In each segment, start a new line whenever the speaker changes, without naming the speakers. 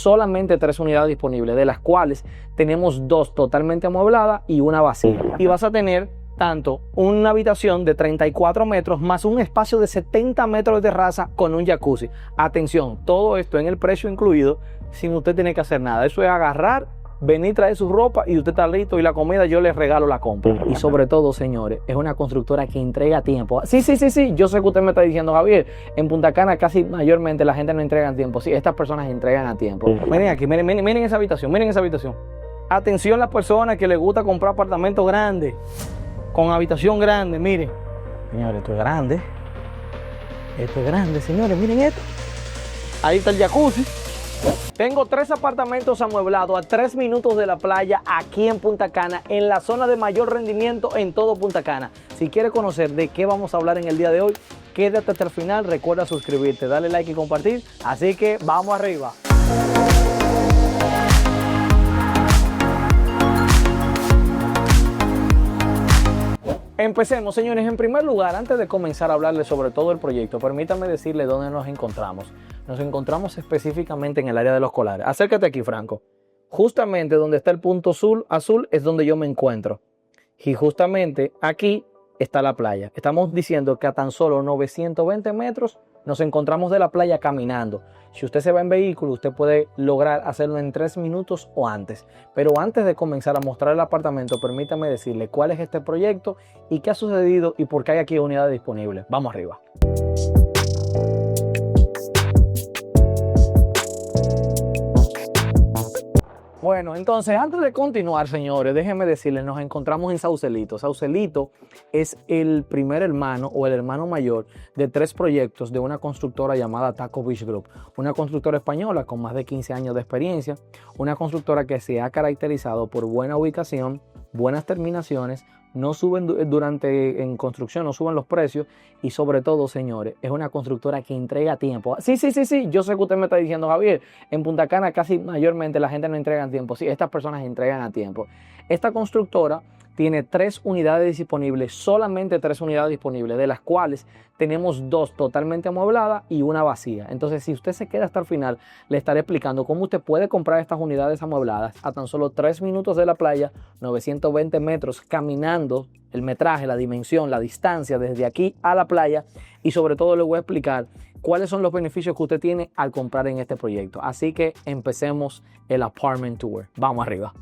solamente 3 unidades disponibles, de las cuales tenemos 2 totalmente amuebladas y una vacía. Y vas a tener tanto una habitación de 34 metros más un espacio de 70 metros de terraza con un jacuzzi. Atención, todo esto en el precio incluido, sin usted tener que hacer nada. Eso es agarrar, venir, traer su ropa y usted está listo, y la comida yo les regalo la compra. Y sobre todo, señores, es una constructora que entrega a tiempo. Sí, yo sé que usted me está diciendo, Javier, en Punta Cana casi mayormente la gente no entrega a tiempo. Sí, estas personas entregan a tiempo. Miren aquí, miren esa habitación, miren esa habitación. Atención las personas que les gusta comprar apartamentos grandes, con habitación grande, miren. Señores, esto es grande. Esto es grande, señores, miren esto. Ahí está el jacuzzi. Tengo 3 apartamentos amueblados a 3 minutos de la playa aquí en Punta Cana, en la zona de mayor rendimiento en todo Punta Cana. Si quieres conocer de qué vamos a hablar en el día de hoy, quédate hasta el final. Recuerda suscribirte, darle like y compartir. Así que vamos arriba. Empecemos, señores. En primer lugar, antes de comenzar a hablarles sobre todo el proyecto, permítanme decirles dónde nos encontramos. Nos encontramos específicamente en el área de Los Colares. Acércate aquí, Franco. Justamente donde está el punto azul es donde yo me encuentro. Y justamente aquí está la playa. Estamos diciendo que a tan solo 920 metros nos encontramos de la playa caminando. Si usted se va en vehículo, usted puede lograr hacerlo en 3 minutos o antes. Pero antes de comenzar a mostrar el apartamento, permítame decirle cuál es este proyecto y qué ha sucedido y por qué hay aquí unidades disponibles. Vamos arriba. Bueno, entonces antes de continuar, señores, déjenme decirles, nos encontramos en Saucelito. Saucelito es el primer hermano o el hermano mayor de 3 proyectos de una constructora llamada Taco Beach Group. Una constructora española con más de 15 años de experiencia, una constructora que se ha caracterizado por buena ubicación, buenas terminaciones, no suben en construcción, no suben los precios y sobre todo, señores, es una constructora que entrega a tiempo. Sí, yo sé que usted me está diciendo, Javier, en Punta Cana casi mayormente la gente no entrega a tiempo. Sí, estas personas entregan a tiempo. Esta constructora tiene 3 unidades disponibles, solamente 3 unidades disponibles, de las cuales tenemos 2 totalmente amuebladas y una vacía. Entonces, si usted se queda hasta el final, le estaré explicando cómo usted puede comprar estas unidades amuebladas a tan solo 3 minutos de la playa, 920 metros caminando, el metraje, la dimensión, la distancia desde aquí a la playa, y sobre todo le voy a explicar cuáles son los beneficios que usted tiene al comprar en este proyecto. Así que empecemos el Apartment Tour. Vamos arriba.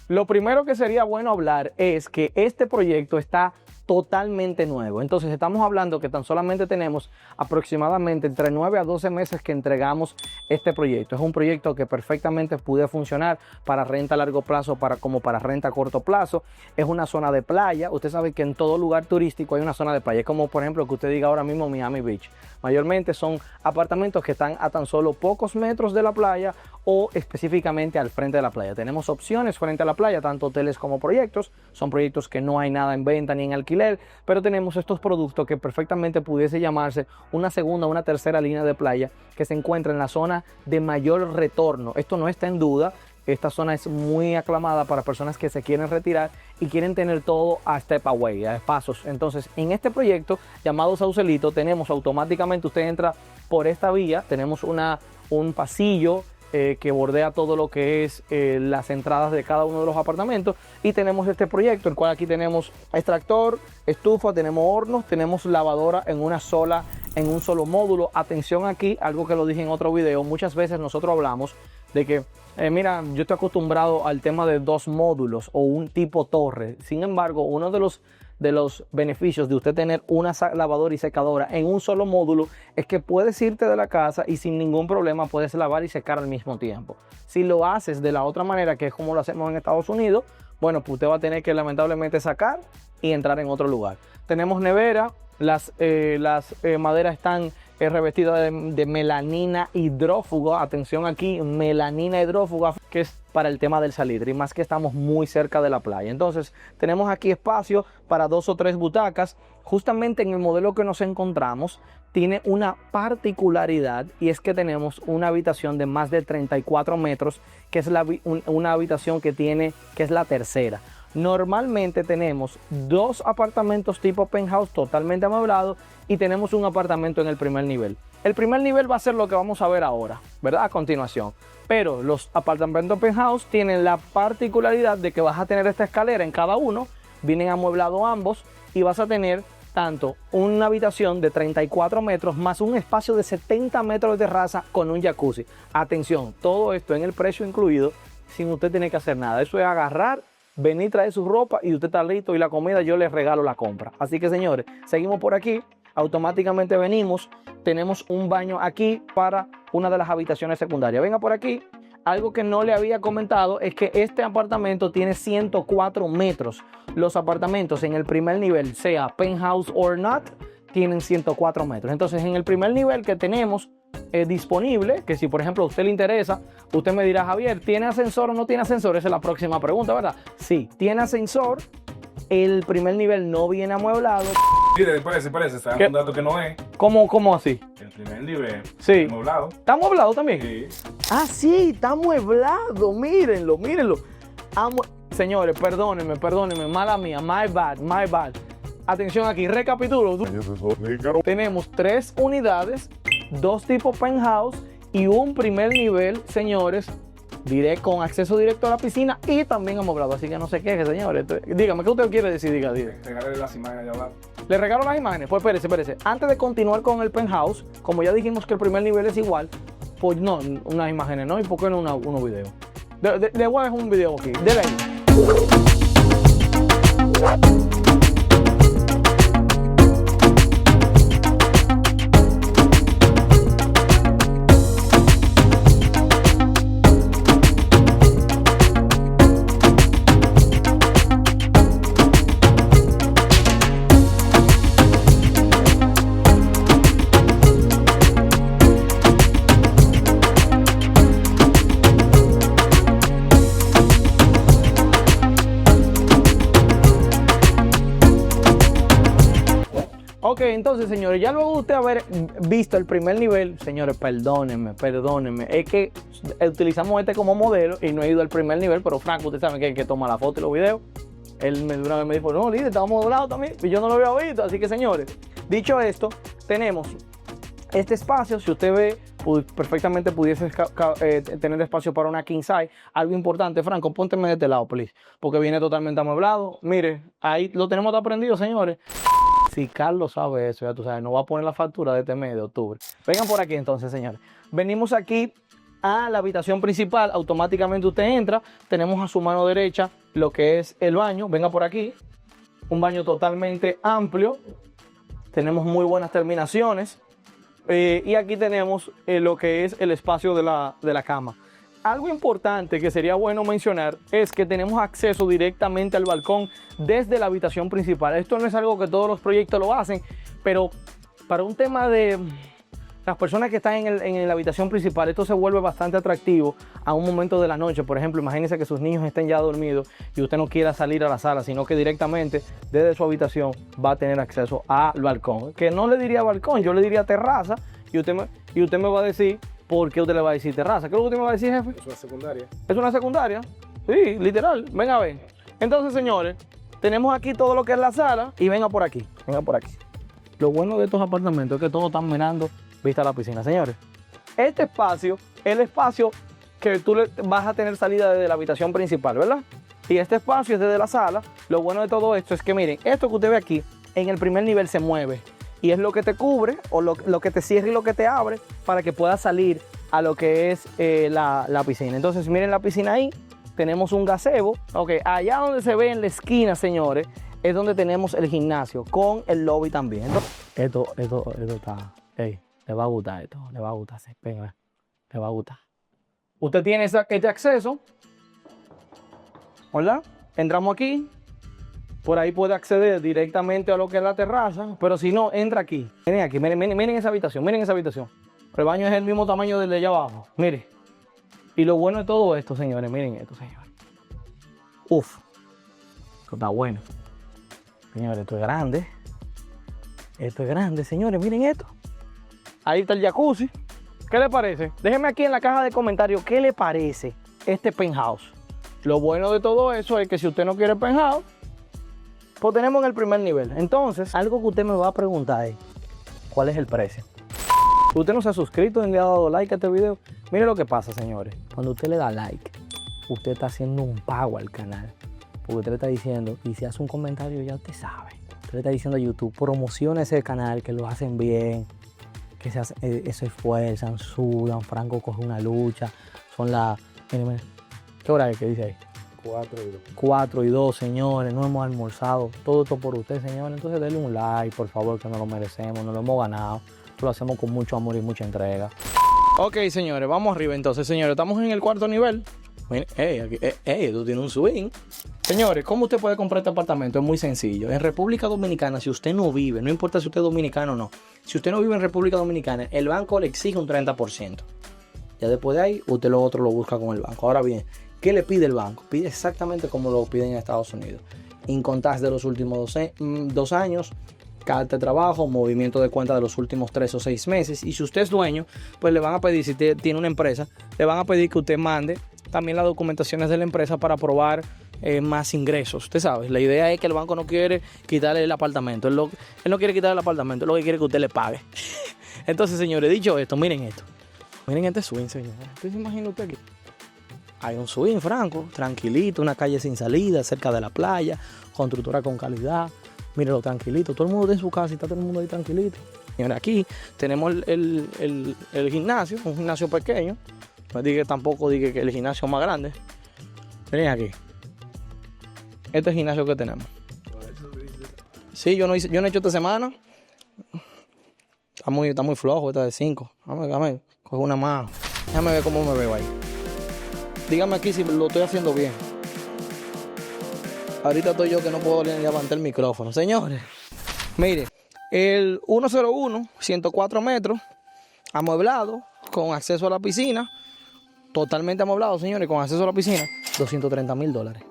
Lo primero que sería bueno hablar es que este proyecto está totalmente nuevo. Entonces estamos hablando que tan solamente tenemos aproximadamente entre 9 a 12 meses que entregamos este proyecto. Es un proyecto que perfectamente puede funcionar para renta a largo plazo, como para renta a corto plazo. Es una zona de playa. Usted sabe que en todo lugar turístico hay una zona de playa. Es como por ejemplo que usted diga ahora mismo Miami Beach. Mayormente son apartamentos que están a tan solo pocos metros de la playa o específicamente al frente de la playa. Tenemos opciones frente a la playa, tanto hoteles como proyectos. Son proyectos que no hay nada en venta ni en alquiler, pero tenemos estos productos que perfectamente pudiese llamarse una segunda o una tercera línea de playa que se encuentra en la zona de mayor retorno. Esto no está en duda. Esta zona es muy aclamada para personas que se quieren retirar y quieren tener todo a step away, a pasos. Entonces, en este proyecto llamado Saucelito, tenemos automáticamente, usted entra por esta vía, tenemos un pasillo que bordea todo lo que es las entradas de cada uno de los apartamentos, y tenemos este proyecto, el cual aquí tenemos extractor, estufa, tenemos hornos, tenemos lavadora en un solo módulo. Atención aquí, algo que lo dije en otro video, muchas veces nosotros hablamos de que mira, yo estoy acostumbrado al tema de 2 módulos o un tipo torre. Sin embargo, uno de los beneficios de usted tener una lavadora y secadora en un solo módulo es que puedes irte de la casa y sin ningún problema puedes lavar y secar al mismo tiempo. Si lo haces de la otra manera, que es como lo hacemos en Estados Unidos, bueno, pues usted va a tener que lamentablemente sacar y entrar en otro lugar. Tenemos nevera, las maderas están revestida de melanina hidrófuga. Atención aquí, melanina hidrófuga, que es para el tema del salitre, y más que estamos muy cerca de la playa. Entonces tenemos aquí espacio para 2 o 3 butacas. Justamente en el modelo que nos encontramos tiene una particularidad y es que tenemos una habitación de más de 34 metros, que es una habitación que es la tercera. Normalmente tenemos 2 apartamentos tipo penthouse totalmente amueblados y tenemos un apartamento en el primer nivel. El primer nivel va a ser lo que vamos a ver ahora, ¿verdad? A continuación. Pero los apartamentos penthouse tienen la particularidad de que vas a tener esta escalera en cada uno, vienen amueblados ambos y vas a tener tanto una habitación de 34 metros más un espacio de 70 metros de terraza con un jacuzzi. Atención, todo esto en el precio incluido, sin usted tener que hacer nada. Eso es agarrar, venir, traer su ropa y usted está listo y la comida yo les regalo la compra. Así que señores, seguimos por aquí, automáticamente venimos, tenemos un baño aquí para una de las habitaciones secundarias. Venga por aquí. Algo que no le había comentado es que este apartamento tiene 104 metros. Los apartamentos en el primer nivel, sea penthouse or not, tienen 104 metros. Entonces, en el primer nivel que tenemos disponible, que si por ejemplo a usted le interesa, usted me dirá, Javier, ¿tiene ascensor o no tiene ascensor? Esa es la próxima pregunta, ¿verdad? Sí, tiene ascensor. El primer nivel no viene amueblado.
Sí, parece, está dando un dato que no es.
¿Cómo así?
El primer nivel.
Sí.
Amueblado.
¿Está amueblado también?
Sí.
Ah, sí, está amueblado. Mírenlo. Señores, perdónenme, mala mía, my bad. Atención aquí, recapitulo. Tenemos 3 unidades, 2 tipos penthouse y un primer nivel, señores, con acceso directo a la piscina y también amueblado. Así que no se queje, señores. Dígame, ¿qué usted quiere decir? Diga.
Regalarle las imágenes de abajo.
¿Le regalo las imágenes? Pues espérese. Antes de continuar con el penthouse, como ya dijimos que el primer nivel es igual, pues no, unas imágenes no, ¿y por qué no unos videos? Le voy a dejar un video aquí, dele ahí. Ok, entonces, señores, ya luego de usted haber visto el primer nivel, señores, perdónenme, es que utilizamos este como modelo y no he ido al primer nivel, pero Franco, usted sabe que es el que toma la foto y los videos. Él de una vez me dijo, no, líder, estamos modelados también, y yo no lo había visto. Así que, señores, dicho esto, tenemos este espacio. Si usted ve, perfectamente pudiese tener espacio para una king size. Algo importante, Franco, pónteme de este lado, please, porque viene totalmente amueblado. Mire, ahí lo tenemos todo aprendido, señores. Si Carlos sabe eso, ya tú sabes, nos va a poner la factura de este mes de octubre. Vengan por aquí entonces, señores. Venimos aquí a la habitación principal. Automáticamente usted entra. Tenemos a su mano derecha lo que es el baño. Venga por aquí. Un baño totalmente amplio. Tenemos muy buenas terminaciones. Y aquí tenemos lo que es el espacio de la cama. Algo importante que sería bueno mencionar es que tenemos acceso directamente al balcón desde la habitación principal. Esto no es algo que todos los proyectos lo hacen, pero para un tema de las personas que están en la habitación principal, esto se vuelve bastante atractivo a un momento de la noche. Por ejemplo, imagínense que sus niños estén ya dormidos y usted no quiera salir a la sala, sino que directamente desde su habitación va a tener acceso al balcón. Que no le diría balcón, yo le diría terraza, y usted me va a decir ¿por qué usted le va a decir terraza? ¿Qué es lo que usted me va a decir, jefe?
Es una secundaria.
¿Es una secundaria? Sí, literal. Venga a ver. Entonces, señores, tenemos aquí todo lo que es la sala y venga por aquí. Venga por aquí. Lo bueno de estos apartamentos es que todos están mirando vista a la piscina. Señores, este espacio es el espacio que tú vas a tener salida desde la habitación principal, ¿verdad? Y este espacio es desde la sala. Lo bueno de todo esto es que, miren, esto que usted ve aquí, en el primer nivel se mueve. Y es lo que te cubre o lo que te cierra y lo que te abre para que puedas salir a lo que es la piscina. Entonces, miren la piscina ahí. Tenemos un gazebo. Ok, allá donde se ve en la esquina, señores, es donde tenemos el gimnasio con el lobby también. Esto está... Hey, le va a gustar esto. Le va a gustar. Venga, le va a gustar. Usted tiene este acceso. ¿Verdad? Entramos aquí. Por ahí puede acceder directamente a lo que es la terraza, pero si no, entra aquí. Miren aquí, miren esa habitación, miren esa habitación. El baño es el mismo tamaño del de allá abajo, miren. Y lo bueno de todo esto, señores, miren esto, señores. Uf, esto está bueno. Señores, esto es grande. Esto es grande, señores, miren esto. Ahí está el jacuzzi. ¿Qué le parece? Déjeme aquí en la caja de comentarios qué le parece este penthouse. Lo bueno de todo eso es que si usted no quiere penthouse, pues tenemos en el primer nivel. Entonces, algo que usted me va a preguntar es, ¿cuál es el precio? Si usted no se ha suscrito ni le ha dado like a este video, mire lo que pasa, señores. Cuando usted le da like, usted está haciendo un pago al canal. Porque usted le está diciendo, y si hace un comentario ya usted sabe. Usted le está diciendo a YouTube, promocione ese canal, que lo hacen bien, que se esfuerzan, sudan, Franco coge una lucha. Son las... ¿Qué hora es que dice ahí? 4 y 2, señores, no hemos almorzado. Todo esto por usted, señores. Entonces denle un like, por favor, que nos lo merecemos, nos lo hemos ganado. Esto lo hacemos con mucho amor y mucha entrega. Ok, señores, vamos arriba entonces, señores. Estamos en el cuarto nivel. Miren, tú tienes un swing. Señores, ¿cómo usted puede comprar este apartamento? Es muy sencillo. En República Dominicana, si usted no vive, no importa si usted es dominicano o no, si usted no vive en República Dominicana, el banco le exige un 30%. Ya después de ahí, usted lo otro lo busca con el banco. Ahora bien, ¿qué le pide el banco? Pide exactamente como lo piden en Estados Unidos. Income tax de los últimos 2 años, carta de trabajo, movimiento de cuenta de los últimos 3 o 6 meses. Y si usted es dueño, pues le van a pedir, si usted tiene una empresa, le van a pedir que usted mande también las documentaciones de la empresa para probar más ingresos. Usted sabe, la idea es que el banco no quiere quitarle el apartamento. Él no quiere quitarle el apartamento, él lo que quiere es que usted le pague. Entonces, señores, dicho esto, miren esto. Miren este swing, señores. ¿Usted se imagina usted aquí? Hay un swing, Franco, tranquilito, una calle sin salida, cerca de la playa, constructora con calidad. Mírenlo tranquilito, todo el mundo está en su casa y está todo el mundo ahí tranquilito. Señores, aquí tenemos el gimnasio, un gimnasio pequeño. No diga tampoco diga que el gimnasio más grande. Miren aquí. Este es el gimnasio que tenemos. Sí, yo no he hecho esta semana. Está muy flojo, esta de 5. Déjame coger una más. Déjame ver cómo me veo ahí. Dígame aquí si lo estoy haciendo bien. Ahorita estoy yo que no puedo levantar el micrófono. Señores, mire, el 101, 104 metros, amueblado, con acceso a la piscina. Totalmente amueblado, señores, con acceso a la piscina. $230,000.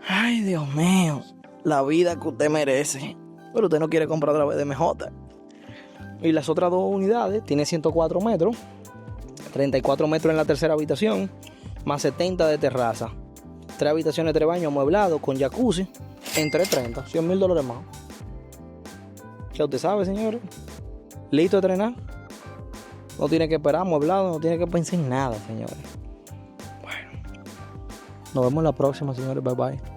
Ay, Dios mío. La vida que usted merece. Pero usted no quiere comprar otra vez de MJ. Y las otras 2 unidades, tiene 104 metros. 34 metros en la tercera habitación. Más 70 de terraza. 3 habitaciones, 3 baños amueblados con jacuzzi. En 330, $100,000 más. Ya usted sabe, señores. Listo de entrenar. No tiene que esperar amueblado, no tiene que pensar en nada, señores. Bueno. Nos vemos la próxima, señores. Bye bye.